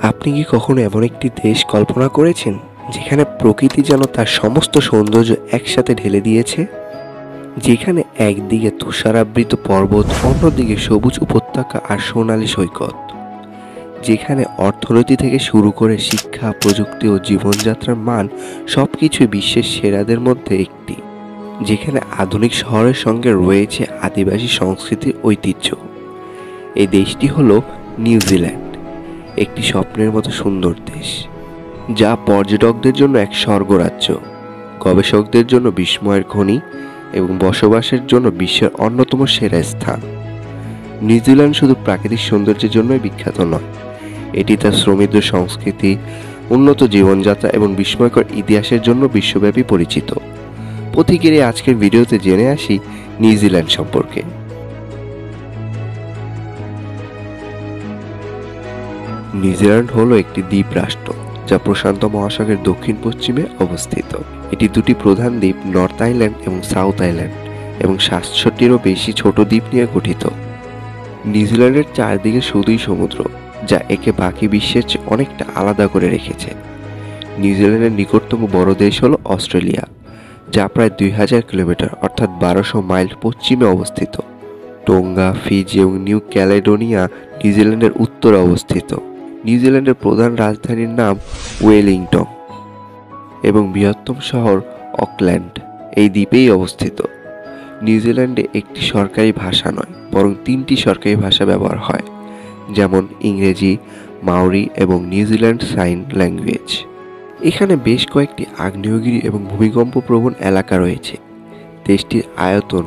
আপনি কি কখনো এমন একটি দেশ কল্পনা করেছেন যেখানে প্রকৃতি যেন তার সমস্ত সৌন্দর্য একসাথে ঢেলে দিয়েছে? যেখানে একদিকে তুষারাবৃত পর্বত, অন্যদিকে সবুজ উপত্যকা আর সোনালী সৈকত। যেখানে অর্থনীতি থেকে শুরু করে শিক্ষা, প্রযুক্তি ও জীবনযাত্রার মান সবকিছুই বিশ্বের সেরাদের মধ্যে একটি। যেখানে আধুনিক শহরের সঙ্গে রয়েছে আদিবাসী সংস্কৃতির ঐতিহ্য। এই দেশটি হলো নিউজিল্যান্ড, একটি স্বপ্নের মতো সুন্দর দেশ, যা পর্যটকদের জন্য এক স্বর্গরাজ্য, গবেষকদের জন্য বিস্ময়ের খনি এবং বসবাসের জন্য বিশ্বের অন্যতম সেরা স্থান। নিউজিল্যান্ড শুধু প্রাকৃতিক সৌন্দর্যের জন্যই বিখ্যাত নয়, এটি তার সমৃদ্ধ সংস্কৃতি, উন্নত জীবনযাত্রা এবং বিস্ময়কর ইতিহাসের জন্য বিশ্বব্যাপী পরিচিত। প্রতীকের এই আজকের ভিডিওতে জেনে আসি নিউজিল্যান্ড সম্পর্কে। নিউজিল্যান্ড হলো একটি দ্বীপ রাষ্ট্র যা প্রশান্ত মহাসাগরের দক্ষিণ পশ্চিমে অবস্থিত। এটি দুটি প্রধান দ্বীপ, নর্থ আইল্যান্ড এবং সাউথ আইল্যান্ড, এবং ৬৭টিরও বেশি ছোট দ্বীপ নিয়ে গঠিত। নিউজিল্যান্ডের চারদিকে শুধুই সমুদ্র, যা একে বাকি বিশ্বের চেয়ে অনেকটা আলাদা করে রেখেছে। নিউজিল্যান্ডের নিকটতম বড় দেশ হলো অস্ট্রেলিয়া, যা প্রায় ২০০০ কিলোমিটার অর্থাৎ ১২০০ মাইল পশ্চিমে অবস্থিত। টোঙ্গা, ফিজি এবং নিউ ক্যালেডোনিয়া নিউজিল্যান্ডের উত্তরে অবস্থিত। নিউজিল্যান্ডের প্রধান রাজধানীর নাম ওয়েলিংটন এবং বৃহত্তম শহর অকল্যান্ড এই দ্বীপেই অবস্থিত। নিউজিল্যান্ডে একটি সরকারি ভাষা নয়, বরং ৩টি সরকারি ভাষা ব্যবহার হয়, যেমন ইংরেজি, মাওরি এবং নিউজিল্যান্ড সাইন ল্যাঙ্গুয়েজ। এখানে বেশ কয়েকটি আগ্নেয়গিরি এবং ভূমিকম্প প্রবণ এলাকা রয়েছে। দেশটির আয়তন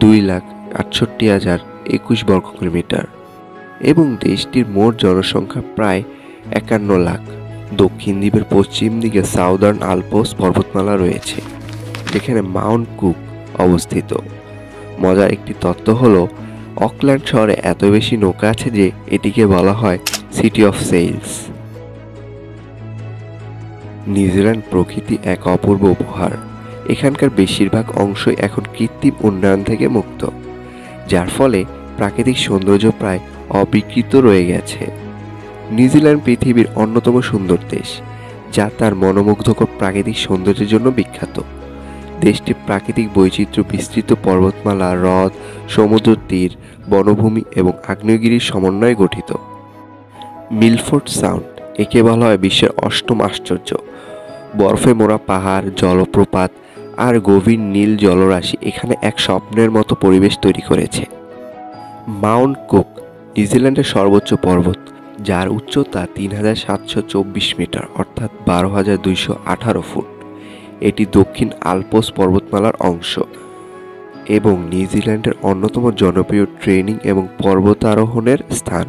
২,৬৮,০২১ বর্গ কিলোমিটার এবং দেশটির মোট জনসংখ্যা প্রায় ৫১ লাখ। দক্ষিণ দ্বীপের পশ্চিম দিকে সাউদার্ন আলপস পর্বতমালা রয়েছে, যেখানে মাউন্ট কুক অবস্থিত। মজার একটি তথ্য হলো, অকল্যান্ড শহরে এত বেশি নৌকা আছে যে এটিকে বলা হয় সিটি অফ সেইলস। নিউজিল্যান্ড প্রকৃতি এক অপূর্ব উপহার। এখানকার বেশিরভাগ অংশই এখন কৃত্রিম উন্নয়ন থেকে মুক্ত, যার ফলে প্রাকৃতিক সৌন্দর্য প্রায় অবিকৃত রয়ে গেছে। নিউজিল্যান্ড পৃথিবীর অন্যতম সুন্দর দেশ, যা তার মনোমুগ্ধকর প্রাকৃতিক সৌন্দর্যের জন্য বিখ্যাত। দেশটির প্রাকৃতিক বৈচিত্র্য বিস্তৃত পর্বতমালা, হ্রদ, সমুদ্র তীর, বনভূমি এবং আগ্নেয়গিরির সমন্বয়ে গঠিত। মিলফোর্ড সাউন্ড, একে বলা হয় বিশ্বের ৮ম আশ্চর্য। বরফে মোড়া পাহাড়, জলপ্রপাত আর গভীর নীল জলরাশি এখানে এক স্বপ্নের মতো পরিবেশ তৈরি করেছে। মাউন্ট কুক নিউজিল্যান্ডের সর্বোচ্চ পর্বত, যার উচ্চতা ৩,৭২৪ মিটার অর্থাৎ ১২,২১৮ ফুট। এটি দক্ষিণ আলপস পর্বতমালার অংশ এবং নিউজিল্যান্ডের অন্যতম জনপ্রিয় ট্রেনিং এবং পর্বতারোহণের স্থান।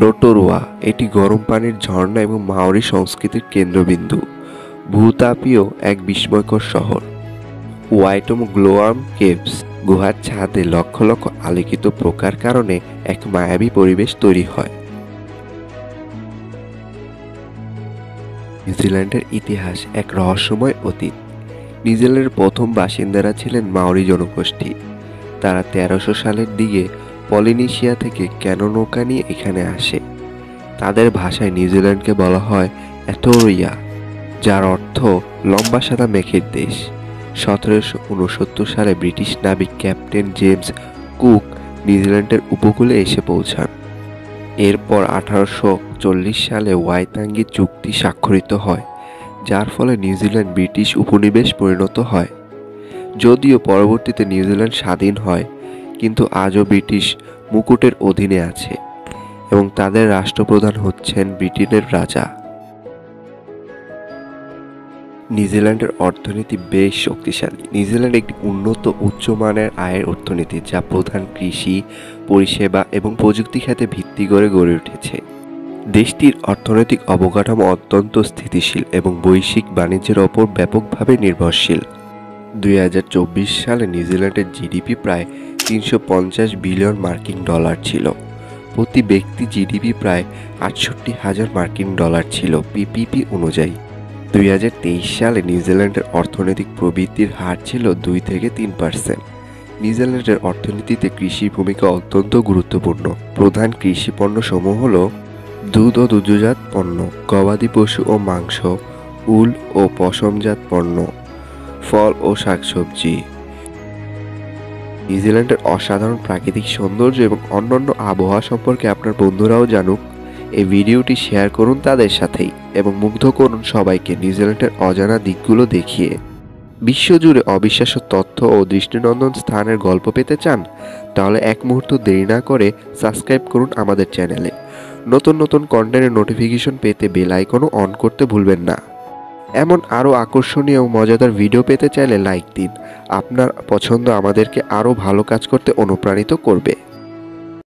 রোটোরুয়া, এটি গরম পানির ঝর্ণা এবং মাওরি সংস্কৃতির কেন্দ্রবিন্দু। ভূতাপীয় এক বিস্ময়কর শহর। ওয়াইটম গ্লোয়ার্ম কেভস, গুহার ছাদে লক্ষ লক্ষ আলোকিত প্রকার কারণে এক মায়াবী পরিবেশ তৈরি হয়। নিউজিল্যান্ডের ইতিহাস এক রহস্যময় অতীত। নিউজিল্যান্ডের প্রথম বাসিন্দারা ছিলেন মাওরি জনগোষ্ঠী। তারা ১৩০০ সালের দিকে পলিনেশিয়া থেকে ক্যানো নৌকা নিয়ে এখানে আসে। তাদের ভাষায় নিউজিল্যান্ডকে বলা হয় এথোরিয়া, যার অর্থ লম্বা সাদা মেঘের দেশ। ১৭৬৯ সালে ব্রিটিশ নাবিক ক্যাপ্টেন জেমস কুক নিউজিল্যান্ডের উপকূলে এসে পৌঁছান। এরপর ১৮৪০ সালে ওয়াইতাঙ্গি চুক্তি স্বাক্ষরিত হয়, যার ফলে নিউজিল্যান্ড ব্রিটিশ উপনিবেশ পরিণত হয়। যদিও পরবর্তীতে নিউজিল্যান্ড স্বাধীন হয়, কিন্তু আজও ব্রিটিশ মুকুটের অধীনে আছে এবং তাদের রাষ্ট্রপ্রধান হচ্ছেন ব্রিটেনের রাজা। নিউজিল্যান্ডের অর্থনীতি বেশ শক্তিশালী। নিউজিল্যান্ড একটি উন্নত উচ্চমানের আয়ের অর্থনীতি, যা প্রধান কৃষি, পরিষেবা এবং প্রযুক্তি খাতে ভিত্তি করে গড়ে উঠেছে। দেশটির অর্থনৈতিক অবকাঠামো অত্যন্ত স্থিতিশীল এবং বৈশ্বিক বাণিজ্যের ওপর ব্যাপকভাবে নির্ভরশীল। ২০২৪ সালে নিউজিল্যান্ডের জিডিপি প্রায় ৩৫০ বিলিয়ন মার্কিন ডলার ছিল। প্রতি ব্যক্তি জিডিপি প্রায় ৬৮,০০০ মার্কিন ডলার ছিল পিপিপি অনুযায়ী। ২০২৩ সালে নিউজিল্যান্ডের অর্থনৈতিক প্রবৃদ্ধির হার ছিল ২ থেকে ৩%। নিউজিল্যান্ডের অর্থনীতিতে কৃষির ভূমিকা অত্যন্ত গুরুত্বপূর্ণ। প্রধান কৃষি পণ্য সমূহ হল দুধ ও দুগ্ধজাত পণ্য, গবাদি পশু ও মাংস, উল ও পশমজাত পণ্য, ফল ও শাকসবজি। নিউজিল্যান্ডের অসাধারণ প্রাকৃতিক সৌন্দর্য এবং অন্যান্য আবহাওয়া সম্পর্কে আপনার বন্ধুরাও জানুক। এই ভিডিওটি শেয়ার করুন তাদের সাথেই এবং মুগ্ধ করুন সবাইকে নিউজিল্যান্ডের অজানা দিকগুলো দেখিয়ে। বিশ্বজুড়ে অবিশ্বাস্য তথ্য ও দৃষ্টিনন্দন স্থানের গল্প পেতে চান? তাহলে এক মুহূর্ত দেরি না করে সাবস্ক্রাইব করুন আমাদের চ্যানেলে। নতুন নতুন কন্টেন্টের নোটিফিকেশন পেতে বেল আইকনও অন করতে ভুলবেন না। এমন আরও আকর্ষণীয় ও মজাদার ভিডিও পেতে চাইলে লাইক দিন। আপনার পছন্দ আমাদেরকে আরও ভালো কাজ করতে অনুপ্রাণিত করবে।